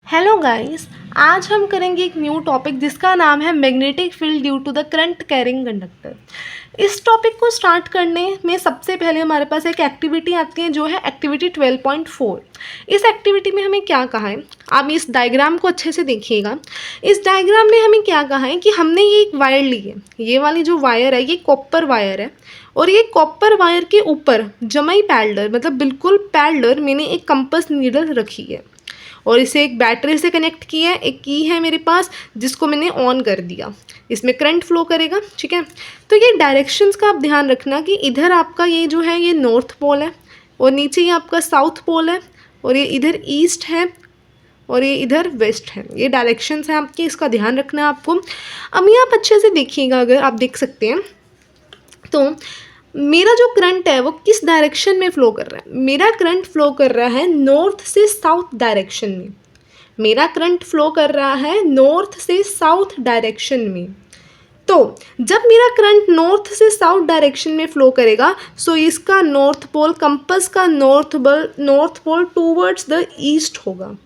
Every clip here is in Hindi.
हेलो गाइस, आज हम करेंगे एक न्यू टॉपिक जिसका नाम है magnetic field due to the current carrying conductor. इस टॉपिक को स्टार्ट करने में सबसे पहले हमारे पास एक एक्टिविटी आती है जो है एक्टिविटी 12.4। इस एक्टिविटी में हमें क्या कहा है, आप इस डायग्राम को अच्छे से देखिएगा। इस डायग्राम में हमें क्या कहा है कि हमने ये एक वायर ली है, ये वाली जो वायर है ये कॉपर वायर है और ये कॉपर वायर के ऊपर जमाई पैरेलल मतलब बिल्कुल पैरेलल मैंने एक कंपास नीडल रखी है और इसे एक बैटरी से कनेक्ट किया है। एक की है मेरे पास जिसको मैंने ऑन कर दिया, इसमें करंट फ्लो करेगा। ठीक है, तो ये डायरेक्शंस का आप ध्यान रखना कि इधर आपका ये जो है ये नॉर्थ पोल है और नीचे ये आपका साउथ पोल है और ये इधर ईस्ट है और ये इधर वेस्ट है। ये डायरेक्शंस हैं आपकी, इसका ध्यान रखना है आपको। अब ये आप अच्छे से देखिएगा, अगर आप देख सकते हैं तो मेरा जो करंट है वो किस डायरेक्शन में फ़्लो कर रहा है। मेरा करंट फ्लो कर रहा है नॉर्थ से साउथ डायरेक्शन में। मेरा करंट फ्लो कर रहा है नॉर्थ से साउथ डायरेक्शन में। तो जब मेरा करंट नॉर्थ से साउथ डायरेक्शन में फ़्लो करेगा सो इसका नॉर्थ पोल, कंपास का north pole towards the east होगा।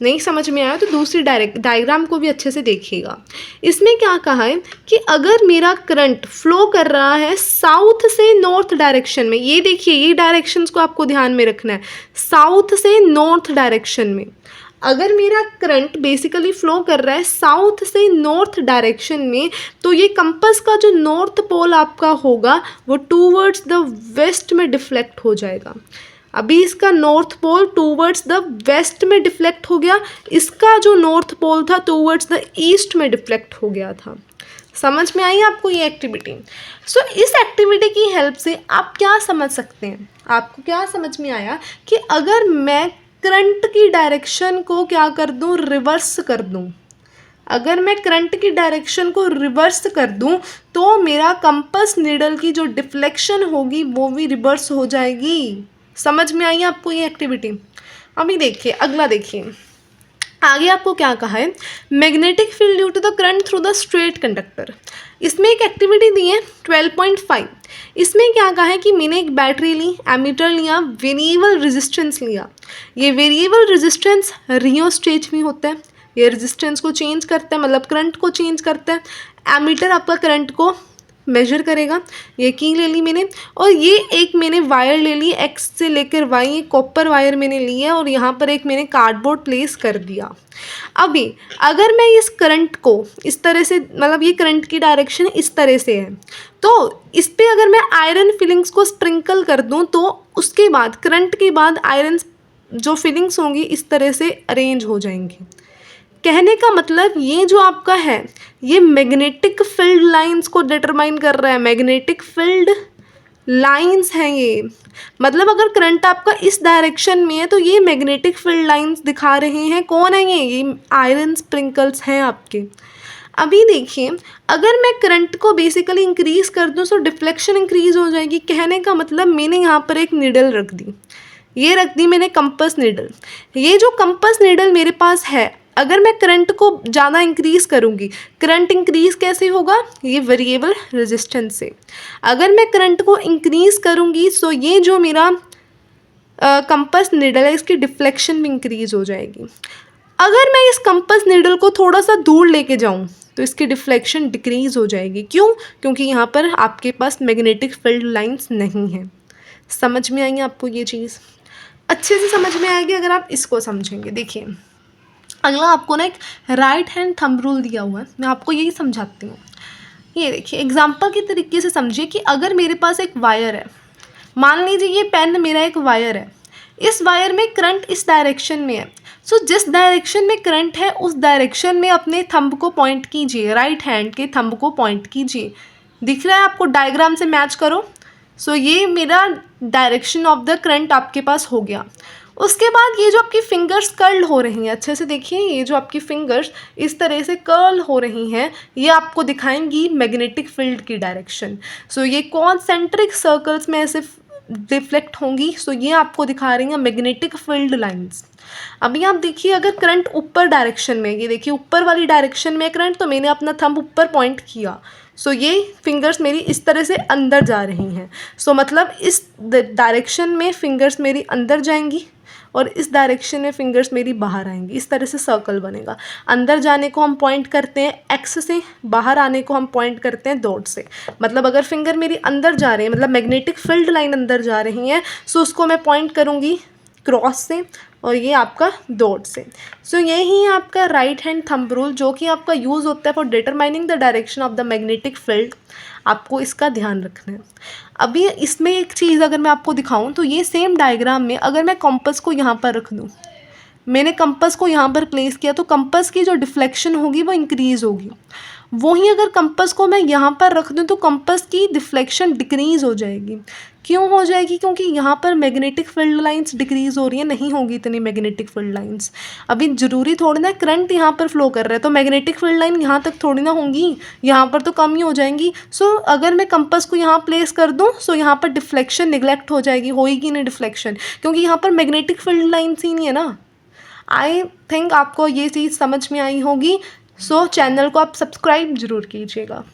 नहीं समझ में आया तो दूसरी डायग्राम को भी अच्छे से देखिएगा। इसमें क्या कहा है कि अगर मेरा करंट फ्लो कर रहा है साउथ से नॉर्थ डायरेक्शन में, ये देखिए ये डायरेक्शंस को आपको ध्यान में रखना है, साउथ से नॉर्थ डायरेक्शन में अगर मेरा करंट बेसिकली फ्लो कर रहा है साउथ से नॉर्थ डायरेक्शन में, तो ये कंपास का जो नॉर्थ पोल आपका होगा वो टूवर्ड्स द वेस्ट में डिफ्लेक्ट हो जाएगा। अभी इसका north pole towards the west में डिफ्लेक्ट हो गया, इसका जो नॉर्थ पोल था टूवर्ड्स द ईस्ट में डिफ्लेक्ट हो गया था। समझ में आई आपको ये एक्टिविटी। सो इस एक्टिविटी की हेल्प से आप क्या समझ सकते हैं, आपको क्या समझ में आया कि अगर मैं करंट की डायरेक्शन को क्या कर दूं, रिवर्स कर दूं। अगर मैं करंट की डायरेक्शन को रिवर्स कर दूं तो मेरा कंपास नीडल की जो डिफ्लेक्शन होगी वो भी रिवर्स हो जाएगी। समझ में आई आपको ये एक्टिविटी। अभी देखिए अगला, देखिए आगे आपको क्या कहा है, magnetic field due to the current through the straight conductor. इसमें एक एक्टिविटी दी है 12.5। इसमें क्या कहा है कि मैंने एक बैटरी ली, एमीटर लिया, वेरिएबल रेजिस्टेंस लिया। ये वेरिएबल रेजिस्टेंस रियोस्टेट में होता है, ये रेजिस्टेंस को चेंज करता है मतलब करंट को चेंज करता है। एमीटर आपका करंट को मेजर करेगा। ये की ले ली मैंने और ये एक मैंने वायर ले ली एक्स से लेकर वाई, ये कॉपर वायर मैंने ली है और यहाँ पर एक मैंने कार्डबोर्ड प्लेस कर दिया। अभी अगर मैं इस करंट को इस तरह से, मतलब ये करंट की डायरेक्शन इस तरह से है, तो इस पर अगर मैं आयरन फिलिंग्स को स्प्रिंकल कर दूँ तो उसके बाद करंट के बाद आयरन जो फिलिंग्स होंगी इस तरह से अरेंज हो जाएंगी। कहने का मतलब ये जो आपका है ये मैग्नेटिक फील्ड लाइंस को डिटरमाइन कर रहा है। मैग्नेटिक फील्ड लाइंस हैं ये, मतलब अगर करंट आपका इस डायरेक्शन में है तो ये मैग्नेटिक फील्ड लाइंस दिखा रहे हैं। कौन है ये आयरन स्प्रिंकल्स हैं आपके। अभी देखिए अगर मैं करंट को बेसिकली इंक्रीज़ कर दूँ तो डिफ्लेक्शन इंक्रीज़ हो जाएगी। कहने का मतलब मैंने यहाँ पर एक नीडल रख दी, ये रख दी मैंने कंपास नीडल। ये जो कंपास नीडल मेरे पास है, अगर मैं करंट को ज़्यादा इंक्रीज़ करूँगी, करंट इंक्रीज़ कैसे होगा, ये वेरिएबल रेजिस्टेंस से। अगर मैं करंट को इंक्रीज़ करूँगी तो ये जो मेरा कंपास नीडल है इसकी डिफ्लेक्शन भी इंक्रीज़ हो जाएगी। अगर मैं इस कंपास नीडल को थोड़ा सा दूर लेके जाऊँ तो इसकी डिफ्लेक्शन डिक्रीज़ हो जाएगी। क्यों? क्योंकि यहाँ पर आपके पास मैग्नेटिक फील्ड लाइंस नहीं हैं। समझ में आएंगे आपको ये चीज़, अच्छे से समझ में आएगी अगर आप इसको समझेंगे। देखिए अगला आपको ना एक राइट हैंड थंब रूल दिया हुआ है, मैं आपको यही समझाती हूँ। ये देखिए एग्जांपल के तरीके से समझिए कि अगर मेरे पास एक वायर है, मान लीजिए ये पेन मेरा एक वायर है, इस वायर में करंट इस डायरेक्शन में है। सो जिस डायरेक्शन में करंट है उस डायरेक्शन में अपने थंब को पॉइंट कीजिए, राइट हैंड के थंब को पॉइंट कीजिए। दिख रहा है आपको, डायग्राम से मैच करो। सो ये मेरा डायरेक्शन ऑफ द करंट आपके पास हो गया। उसके बाद ये जो आपकी फिंगर्स कर्ल हो रही हैं, अच्छे से देखिए, ये जो आपकी फिंगर्स इस तरह से कर्ल हो रही हैं ये आपको दिखाएंगी मैग्नेटिक फील्ड की डायरेक्शन। सो ये कॉन्सेंट्रिक सर्कल्स में ऐसे रिफ्लेक्ट होंगी। सो ये आपको दिखा रही हैं मैग्नेटिक फील्ड लाइंस। अभी आप देखिए अगर करंट ऊपर डायरेक्शन में, ये देखिए ऊपर वाली डायरेक्शन में करंट, तो मैंने अपना थंब ऊपर पॉइंट किया। सो ये फिंगर्स मेरी इस तरह से अंदर जा रही हैं। सो मतलब इस डायरेक्शन में फिंगर्स मेरी अंदर जाएंगी और इस डायरेक्शन में फिंगर्स मेरी बाहर आएंगी, इस तरह से सर्कल बनेगा। अंदर जाने को हम पॉइंट करते हैं एक्स से, बाहर आने को हम पॉइंट करते हैं डॉट से। मतलब अगर फिंगर मेरी अंदर जा रही है, मतलब मैग्नेटिक फील्ड लाइन अंदर जा रही है, सो उसको मैं पॉइंट करूँगी क्रॉस से और ये आपका डॉट से। सो यही है आपका राइट हैंड थंब रूल, जो कि आपका यूज़ होता है for determining the direction of the magnetic field. आपको इसका ध्यान रखना है। अभी इसमें एक चीज़ अगर मैं आपको दिखाऊं तो ये सेम डायग्राम में अगर मैं कंपास को यहाँ पर रख दूँ, मैंने कंपास को यहाँ पर प्लेस किया तो कंपास की जो डिफ्लेक्शन होगी वो इंक्रीज़ होगी। वहीं अगर कंपास को मैं यहाँ पर रख दूँ तो कंपास की डिफ्लेक्शन डिक्रीज़ हो जाएगी। क्यों हो जाएगी? क्योंकि यहाँ पर मैग्नेटिक फील्ड लाइंस डिक्रीज़ हो रही है, नहीं होगी इतनी मैग्नेटिक फील्ड लाइंस। अभी ज़रूरी थोड़ी ना करंट यहाँ पर फ्लो कर रहा है तो मैग्नेटिक फील्ड लाइन यहाँ तक थोड़ी ना होंगी, यहाँ पर तो कम ही हो जाएंगी। सो अगर मैं कंपास को यहाँ प्लेस कर दूँ सो यहाँ पर डिफ्लेक्शन निगलेक्ट हो जाएगी, होएगी नहीं डिफ्लेक्शन, क्योंकि यहाँ पर मैग्नेटिक फील्ड लाइन्स ही नहीं है ना। आई थिंक आपको ये चीज़ समझ में आई होगी। सो चैनल को आप सब्सक्राइब ज़रूर कीजिएगा।